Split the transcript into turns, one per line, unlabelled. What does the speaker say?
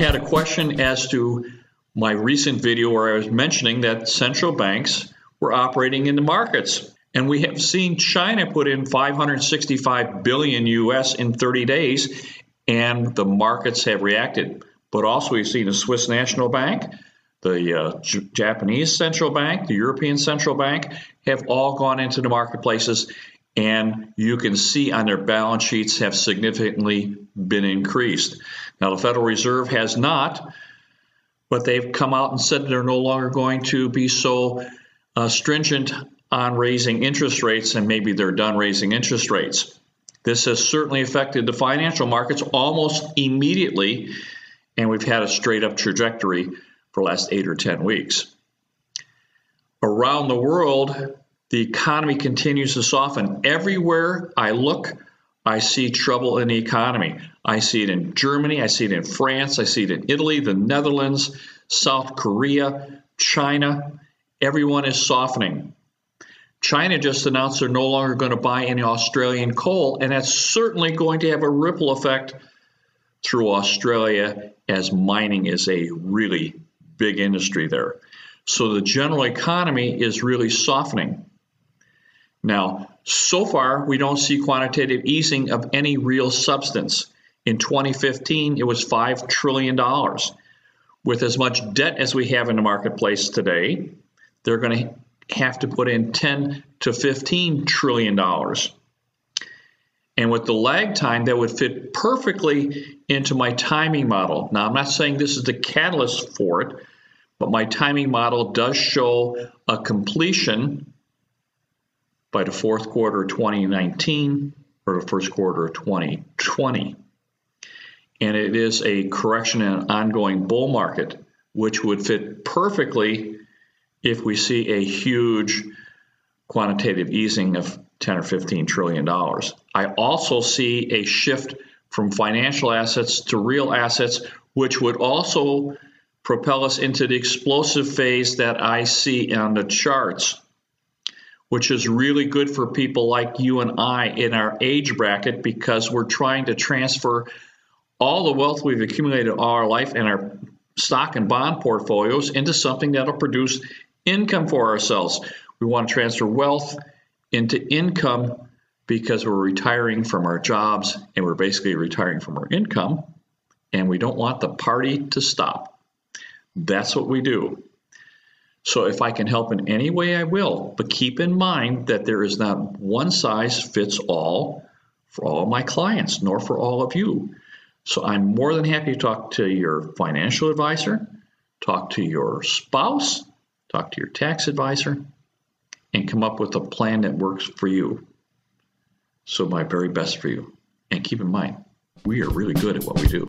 had a question as to my recent video where I was mentioning that central banks were operating in the markets. And we have seen China put in 565 billion US in 30 days, and the markets have reacted. But also we've seen the Swiss National Bank, the Japanese Central Bank, the European Central Bank have all gone into the marketplaces, and you can see on their balance sheets have significantly been increased. Now, the Federal Reserve has not, but they've come out and said they're no longer going to be so stringent on raising interest rates, and maybe they're done raising interest rates. This has certainly affected the financial markets almost immediately, and we've had a straight up trajectory for the last 8 or 10 weeks. Around the world, the economy continues to soften. Everywhere I look, I see trouble in the economy. I see it in Germany, I see it in France, I see it in Italy, the Netherlands, South Korea, China. Everyone is softening. China just announced they're no longer going to buy any Australian coal, and that's certainly going to have a ripple effect through Australia, as mining is a really big industry there. So the general economy is really softening. Now, so far, we don't see quantitative easing of any real substance. In 2015, it was $5 trillion. With as much debt as we have in the marketplace today, they're going to have to put in $10 to $15 trillion. And with the lag time, that would fit perfectly into my timing model. Now, I'm not saying this is the catalyst for it, but my timing model does show a completion by the fourth quarter of 2019 or the first quarter of 2020. And it is a correction in an ongoing bull market, which would fit perfectly if we see a huge quantitative easing of 10 or 15 trillion dollars. I also see a shift from financial assets to real assets, which would also propel us into the explosive phase that I see on the charts, which is really good for people like you and I in our age bracket, because we're trying to transfer all the wealth we've accumulated all our life in our stock and bond portfolios into something that'll produce income for ourselves. We want to transfer wealth into income because we're retiring from our jobs, and we're basically retiring from our income, and we don't want the party to stop. That's what we do. So if I can help in any way, I will. But keep in mind that there is not one size fits all for all of my clients, nor for all of you. So I'm more than happy to talk to your financial advisor, talk to your spouse, talk to your tax advisor, and come up with a plan that works for you. So my very best for you. And keep in mind, we are really good at what we do.